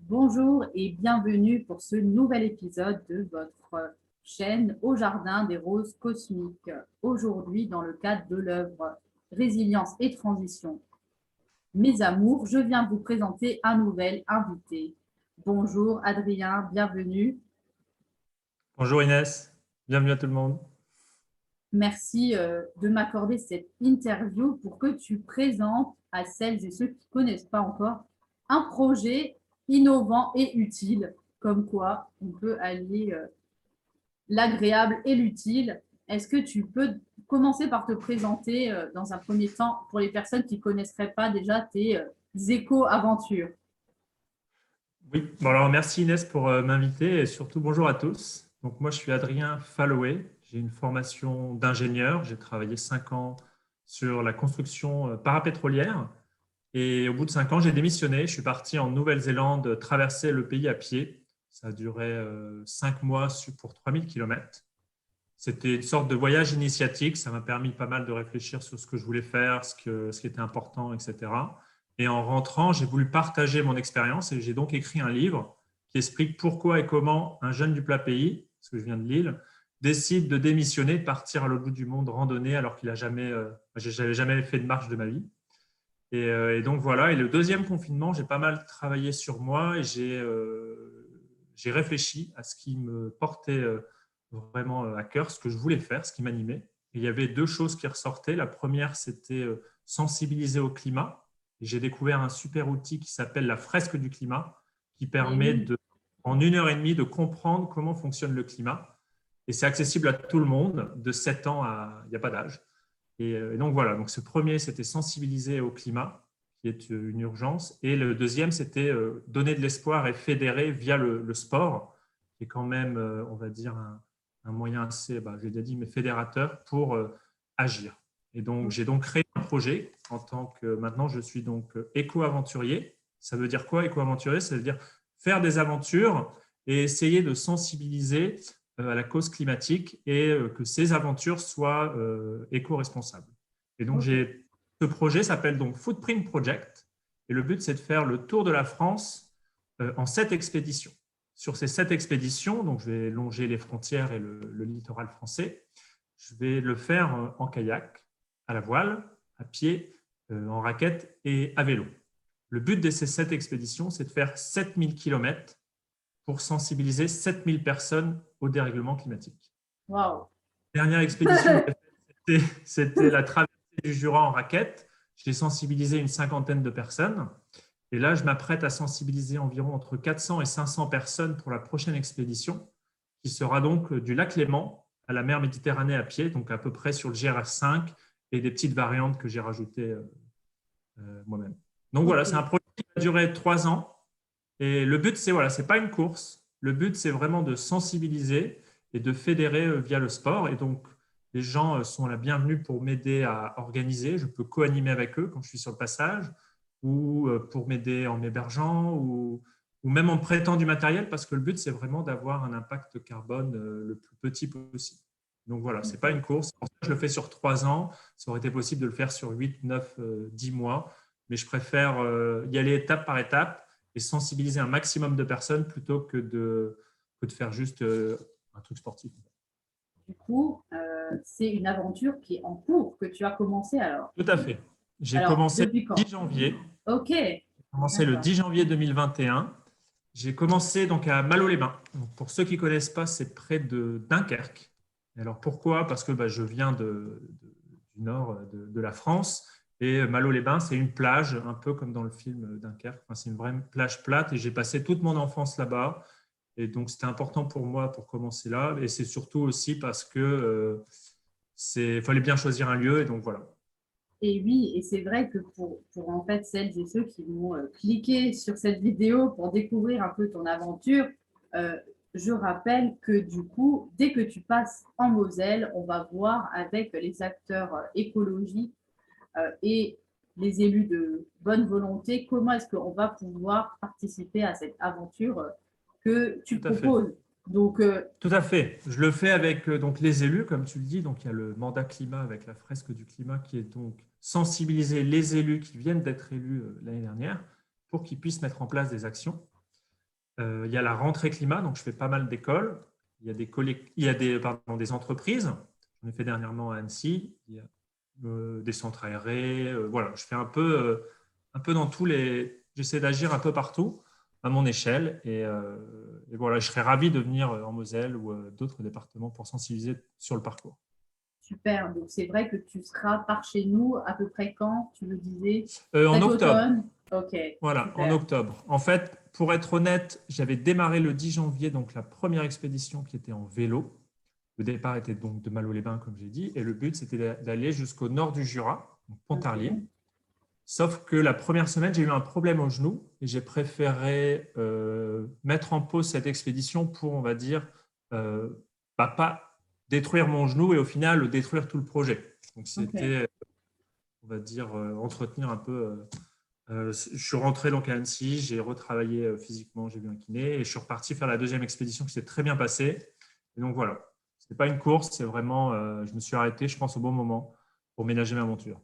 Bonjour et bienvenue pour ce nouvel épisode de votre chaîne Au Jardin des Roses Cosmiques. Aujourd'hui, dans le cadre de l'œuvre Résilience et Transition, Mes Amours, je viens vous présenter un nouvel invité. Bonjour Adrien, bienvenue. Bonjour Inès, bienvenue à tout le monde. Merci de m'accorder cette interview pour que tu présentes à celles et ceux qui ne connaissent pas encore un projet innovant et utile, comme quoi on peut allier l'agréable et l'utile. Est-ce que tu peux commencer par te présenter dans un premier temps pour les personnes qui ne connaisseraient pas déjà tes éco-aventures? Oui, bon alors merci Inès pour m'inviter et surtout bonjour à tous. Donc moi je suis Adrien Falloway, j'ai une formation d'ingénieur, j'ai travaillé 5 ans sur la construction parapétrolière et au bout de 5 ans j'ai démissionné, je suis parti en Nouvelle-Zélande traverser le pays à pied. Ça a duré 5 mois pour 3000 km. C'était une sorte de voyage initiatique. Ça m'a permis pas mal de réfléchir sur ce que je voulais faire, ce qui était important, etc. Et en rentrant, j'ai voulu partager mon expérience et j'ai donc écrit un livre qui explique pourquoi et comment un jeune du plat pays, parce que je viens de Lille, décide de démissionner, de partir à l'autre bout du monde randonner alors qu'il a jamais, j'avais jamais fait de marche de ma vie. Et donc voilà. Et le deuxième confinement, j'ai pas mal travaillé sur moi et j'ai réfléchi à ce qui me portait vraiment à cœur, ce que je voulais faire, ce qui m'animait. Et il y avait deux choses qui ressortaient. La première, c'était sensibiliser au climat. Et j'ai découvert un super outil qui s'appelle la fresque du climat, qui Et permet oui, de, en 1 heure et demie de comprendre comment fonctionne le climat. Et c'est accessible à tout le monde, de 7 ans à... Il n'y a pas d'âge. Et donc voilà, donc ce premier, c'était sensibiliser au climat, qui est une urgence. Et le deuxième, c'était donner de l'espoir et fédérer via le sport, qui est quand même, on va dire, un moyen assez, j'ai déjà dit, mais fédérateur pour agir. Et donc, j'ai donc créé un projet en tant que, maintenant, je suis donc éco-aventurier. Ça veut dire quoi, éco-aventurier? Ça veut dire faire des aventures et essayer de sensibiliser à la cause climatique et que ces aventures soient éco-responsables. Et donc, ok. ce projet s'appelle donc Footprint Project et le but, c'est de faire le tour de la France en 7 expéditions. Sur ces 7 expéditions, donc je vais longer les frontières et le littoral français, je vais le faire en kayak, à la voile, à pied, en raquette et à vélo. Le but de ces 7 expéditions, c'est de faire 7000 km pour sensibiliser 7000 personnes au dérèglement climatique. Waouh. Dernière expédition que j'ai faite, c'était la traversée du Jura en raquette. J'ai sensibilisé une cinquantaine de personnes. Et là, je m'apprête à sensibiliser environ entre 400 et 500 personnes pour la prochaine expédition, qui sera donc du lac Léman à la mer Méditerranée à pied, donc à peu près sur le GRF5 et des petites variantes que j'ai rajoutées moi-même. Donc voilà, Ok. c'est un projet qui va durer 3 ans. Et le but, c'est voilà, c'est pas une course. Le but, c'est vraiment de sensibiliser et de fédérer via le sport. Et donc, les gens sont la bienvenue pour m'aider à organiser. Je peux co-animer avec eux quand je suis sur le passage ou pour m'aider en m'hébergeant ou même en me prêtant du matériel parce que le but, c'est vraiment d'avoir un impact carbone le plus petit possible. Donc voilà, ce n'est pas Ok. une course. Pour ça, je le fais sur 3 ans. Ça aurait été possible de le faire sur 8, 9, 10 mois. Mais je préfère y aller étape par étape et sensibiliser un maximum de personnes plutôt que de faire juste un truc sportif. Du coup, c'est une aventure qui est en cours, que tu as commencé alors. Tout à fait. J'ai Alors, commencé depuis le quand? 10 janvier. Ok, J'ai commencé le d'accord. 10 janvier 2021. J'ai commencé donc à Malo-les-Bains. Donc, pour ceux qui ne connaissent pas, c'est près de Dunkerque. Et alors pourquoi? Parce que je viens du nord de la France. Et Malo-les-Bains, c'est une plage, un peu comme dans le film Dunkerque. Enfin, c'est une vraie plage plate. Et j'ai passé toute mon enfance là-bas. Et donc, c'était important pour moi pour commencer là. Et c'est surtout aussi parce que fallait bien choisir un lieu. Et donc, voilà. Et oui, et c'est vrai que pour en fait celles et ceux qui vont cliquer sur cette vidéo pour découvrir un peu ton aventure, euh, je rappelle que du coup, dès que tu passes en Moselle, on va voir avec les acteurs écologiques et les élus de bonne volonté comment est-ce qu'on va pouvoir participer à cette aventure que tu Tout à fait. proposes. Donc, Tout à fait. Je le fais avec donc, les élus, comme tu le dis. Donc, il y a le mandat climat avec la fresque du climat qui est donc sensibiliser les élus qui viennent d'être élus l'année dernière pour qu'ils puissent mettre en place des actions. Il y a la rentrée climat, donc je fais pas mal d'écoles. Il y a des entreprises. J'en ai fait dernièrement à Annecy. Il y a des centres aérés. Voilà, je fais un peu dans tous les. J'essaie d'agir un peu partout à mon échelle. Et voilà, je serais ravi de venir en Moselle ou d'autres départements pour sensibiliser sur le parcours. Super. Donc, c'est vrai que tu seras par chez nous à peu près quand, tu le disais, En cet octobre. automne. Ok, Voilà, en super. octobre. En fait, pour être honnête, j'avais démarré le 10 janvier, donc la première expédition qui était en vélo. Le départ était donc de Malo-les-Bains, comme j'ai dit, et le but, c'était d'aller jusqu'au nord du Jura, donc Ok. Pontarlier. Sauf que la première semaine, j'ai eu un problème au genou et j'ai préféré mettre en pause cette expédition pour, on va dire, euh, pas détruire mon genou et au final détruire tout le projet. Donc, Ok. c'était, on va dire, entretenir un peu. Je suis rentré donc à Annecy, j'ai retravaillé physiquement, j'ai vu un kiné et je suis reparti faire la deuxième expédition qui s'est très bien passée. Et donc voilà, ce n'est pas une course, c'est vraiment, je me suis arrêté, je pense, au bon moment pour ménager ma monture.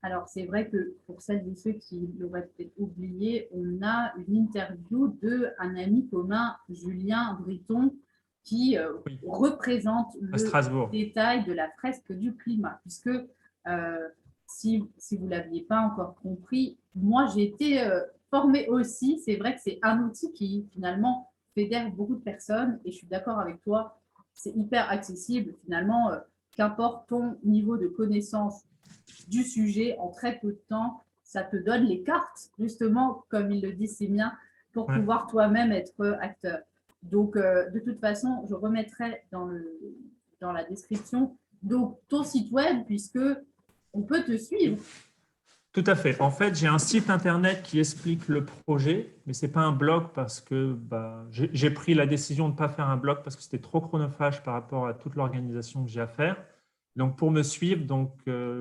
Alors, c'est vrai que pour celles et ceux qui l'auraient peut-être oublié, on a une interview d'un ami commun, Julien Briton, qui Oui, représente à le Strasbourg. détail de la fresque du climat. Puisque si vous ne l'aviez pas encore compris, moi j'ai été formée aussi. C'est vrai que c'est un outil qui finalement fédère beaucoup de personnes et je suis d'accord avec toi, c'est hyper accessible finalement, qu'importe ton niveau de connaissance du sujet en très peu de temps. Ça te donne les cartes, justement, comme il le dit si bien, pour Ouais. pouvoir toi-même être acteur. Donc, de toute façon, je remettrai dans la description donc, ton site web, puisque on peut te suivre. Tout à fait. En fait, j'ai un site internet qui explique le projet, mais ce n'est pas un blog parce que j'ai pris la décision de ne pas faire un blog parce que c'était trop chronophage par rapport à toute l'organisation que j'ai à faire. Donc, pour me suivre,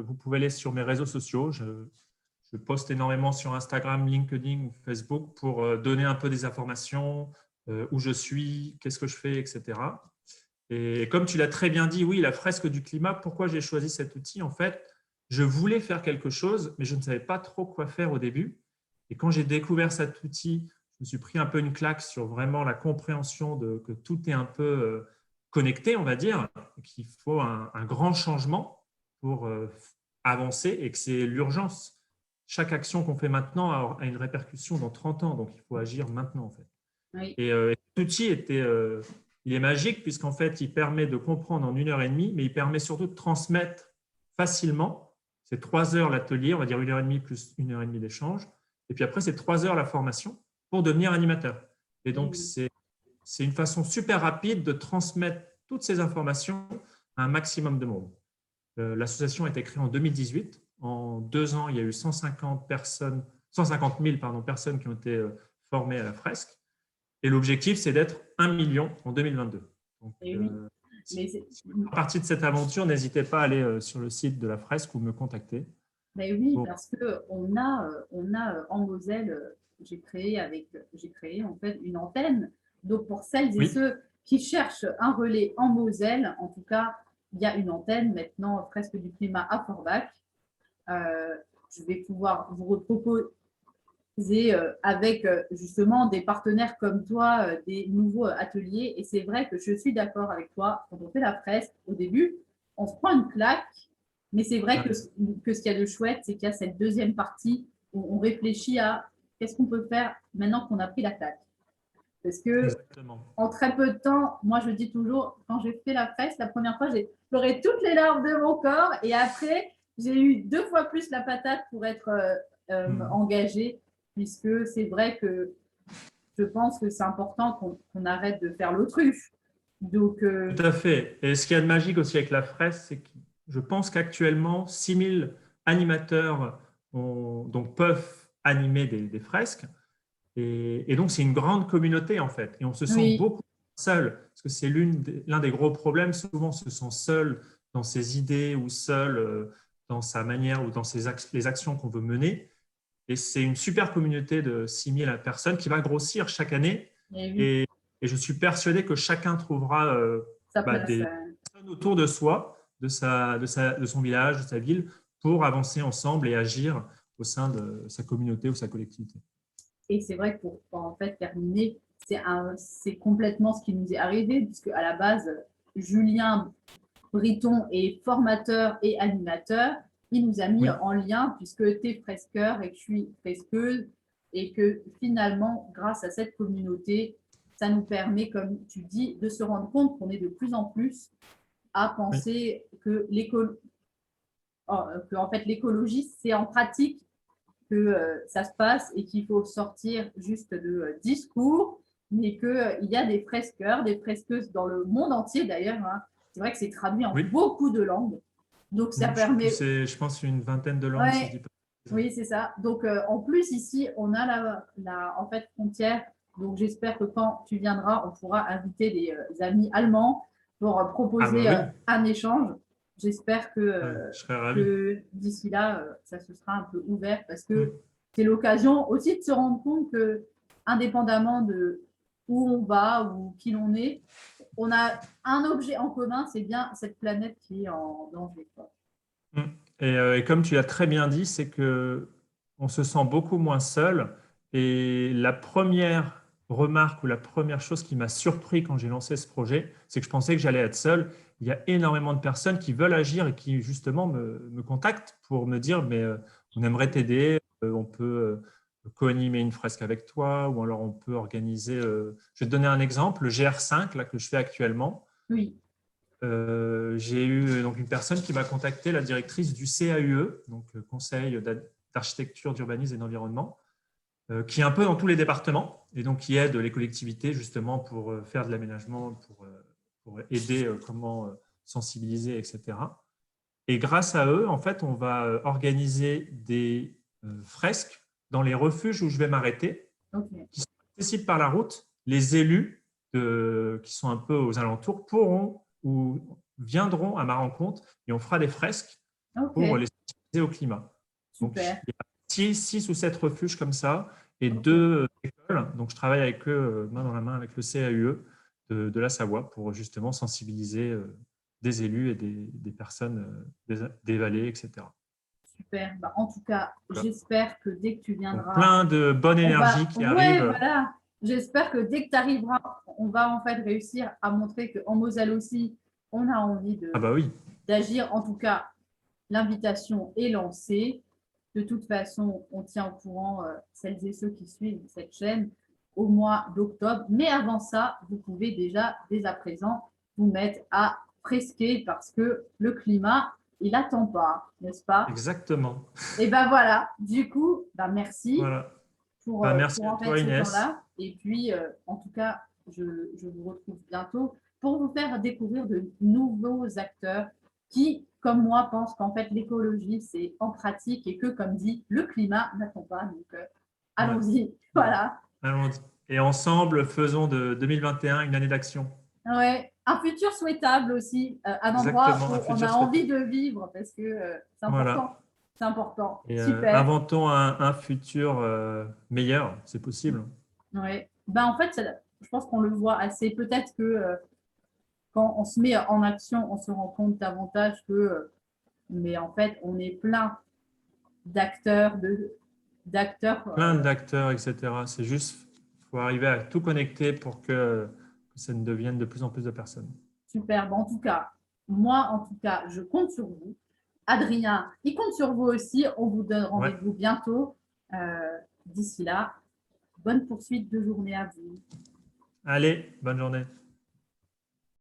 vous pouvez aller sur mes réseaux sociaux. Je poste énormément sur Instagram, LinkedIn ou Facebook pour donner un peu des informations, où je suis, qu'est-ce que je fais, etc. Et comme tu l'as très bien dit, oui, la fresque du climat, pourquoi j'ai choisi cet outil? En fait, je voulais faire quelque chose, mais je ne savais pas trop quoi faire au début. Et quand j'ai découvert cet outil, je me suis pris un peu une claque sur vraiment la compréhension que tout est un peu connecté, on va dire, qu'il faut un grand changement pour avancer et que c'est l'urgence. Chaque action qu'on fait maintenant a une répercussion dans 30 ans, donc il faut agir maintenant en fait. Oui, Et cet outil il est magique puisqu'en fait, il permet de comprendre en 1 heure et demie, mais il permet surtout de transmettre facilement. C'est 3 heures l'atelier, on va dire 1 heure et demie plus 1 heure et demie d'échange. Et puis après, c'est 3 heures la formation pour devenir animateur. Et donc, oui, c'est une façon super rapide de transmettre toutes ces informations à un maximum de monde. L'association a été créée en 2018. En 2 ans, il y a eu 150 personnes, 150 000 personnes qui ont été formées à la fresque. Et l'objectif, c'est d'être 1 million en 2022. Donc, et oui. si Mais, vous voulez faire partie de cette aventure, n'hésitez pas à aller sur le site de la fresque ou me contacter. mais oui, Bon, parce qu'on a en Moselle, j'ai créé en fait une antenne. Donc pour celles et oui, ceux qui cherchent un relais en Moselle, en tout cas, il y a une antenne maintenant presque du climat à Forbach. Euh, je vais pouvoir vous proposer avec justement des partenaires comme toi, des nouveaux ateliers. Et c'est vrai que je suis d'accord avec toi. Quand on fait la fresque, au début, on se prend une claque. Mais c'est vrai ouais, que ce qu'il y a de chouette, c'est qu'il y a cette deuxième partie où on réfléchit à qu'est-ce qu'on peut faire maintenant qu'on a pris la claque. Parce que exactement. en très peu de temps, moi je dis toujours, quand j'ai fait la fresque, la première fois, j'ai pleuré toutes les larmes de mon corps. Et après, j'ai eu 2 fois plus la patate pour être Hmm. engagée, puisque c'est vrai que je pense que c'est important qu'on arrête de faire l'autruche. Donc, Tout à fait. Et ce qu'il y a de magique aussi avec la fresque, c'est que je pense qu'actuellement, 6000 animateurs donc peuvent animer des fresques. Et donc, c'est une grande communauté, en fait. Et on se sent oui, beaucoup seul, parce que c'est l'un des gros problèmes. Souvent, on se sent seul dans ses idées ou seul dans sa manière ou dans les actions qu'on veut mener. Et c'est une super communauté de 6000 personnes qui va grossir chaque année. et oui, Et je suis persuadé que chacun trouvera ça place. des personnes autour de soi, de son village, de sa ville, pour avancer ensemble et agir au sein de sa communauté ou sa collectivité. Et c'est vrai que pour en fait terminer, c'est complètement ce qui nous est arrivé, puisque à la base, Julien Briton est formateur et animateur. Il nous a mis Oui. en lien, puisque tu es fresqueur et que je suis fresqueuse, et que finalement, grâce à cette communauté, ça nous permet, comme tu dis, de se rendre compte qu'on est de plus en plus à Oui. penser que en fait, l'écologie, c'est en pratique que ça se passe et qu'il faut sortir juste de discours, mais qu'il y a des fresqueurs, des fresqueuses dans le monde entier d'ailleurs. Hein. C'est vrai que c'est traduit en Oui. beaucoup de langues. Donc ça permet. Je pense une vingtaine de langues, si je Ouais, dis pas. oui, c'est ça. Donc en plus, ici, on a la en fait, frontière. Donc j'espère que quand tu viendras, on pourra inviter des amis allemands pour Ah bah proposer oui, un échange. J'espère je serais ravi. que d'ici là, ça se sera un peu ouvert parce que Mm. c'est l'occasion aussi de se rendre compte que, indépendamment de où on va ou qui l'on est, on a un objet en commun, c'est bien cette planète qui est en danger. Quoi. Mm. Et comme tu l'as très bien dit, c'est que on se sent beaucoup moins seul. Et la première remarque ou la première chose qui m'a surpris quand j'ai lancé ce projet, c'est que je pensais que j'allais être seul. Il y a énormément de personnes qui veulent agir et qui justement me contactent pour me dire, mais on aimerait t'aider, on peut co-animer une fresque avec toi, ou alors on peut organiser. Je vais te donner un exemple, le GR5 là, que je fais actuellement. Oui, J'ai eu donc une personne qui m'a contacté, la directrice du CAUE, donc Conseil d'architecture, d'urbanisme et d'environnement, qui est un peu dans tous les départements et donc qui aide les collectivités justement pour faire de l'aménagement, pour aider comment sensibiliser, etc. Et grâce à eux, en fait, on va organiser des fresques dans les refuges où je vais m'arrêter, ok. qui sont accessibles par la route. Les élus qui sont un peu aux alentours pourront ou viendront à ma rencontre et on fera des fresques Ok, pour les sensibiliser au climat. Donc, super. il y a six ou sept refuges comme ça et Ok. deux écoles. Donc, je travaille avec eux main dans la main avec le CAUE de la Savoie pour justement sensibiliser des élus et des personnes des vallées, etc. Super. Bah, en tout cas, Voilà. j'espère que dès que tu Donc, viendras, plein de bonne on énergie va. qui Ouais, arrive. voilà. J'espère que dès que tu arriveras, on va en fait réussir à montrer qu'en Moselle aussi, on a envie Ah bah oui, d'agir. En tout cas, l'invitation est lancée. De toute façon, on tient au courant celles et ceux qui suivent cette chaîne au mois d'octobre. Mais avant ça, vous pouvez déjà, dès à présent, vous mettre à fresquer parce que le climat, il n'attend pas, n'est-ce pas? exactement. Et ben voilà, du coup, ben merci Voilà. Bah, merci pour à en fait toi, ce Inès. temps-là. Et puis, en tout cas, je vous retrouve bientôt pour vous faire découvrir de nouveaux acteurs qui, comme moi, pensent qu'en fait, l'écologie, c'est en pratique et que, comme dit, le climat n'attend pas. Donc, Ouais. allons-y. Voilà. Voilà. Allons-y. Et ensemble, faisons de 2021 une année d'action. Ouais. Un futur souhaitable aussi, un endroit Exactement, un où on futur a envie souhaitable. de vivre parce que c'est Voilà. important. C'est important. Et Super. inventons un futur meilleur, c'est possible. Ouais. Ben, en fait, je pense qu'on le voit assez. Peut-être que quand on se met en action, on se rend compte davantage que, mais en fait, on est plein d'acteurs, d'acteurs. Plein d'acteurs, etc. C'est juste, il faut arriver à tout connecter pour que ça ne devienne de plus en plus de personnes. Superbes. En tout cas, moi, en tout cas, je compte sur vous. Adrien, il compte sur vous aussi. On vous donne Ouais. rendez-vous bientôt. D'ici là, bonne poursuite de journée à vous. Allez, bonne journée.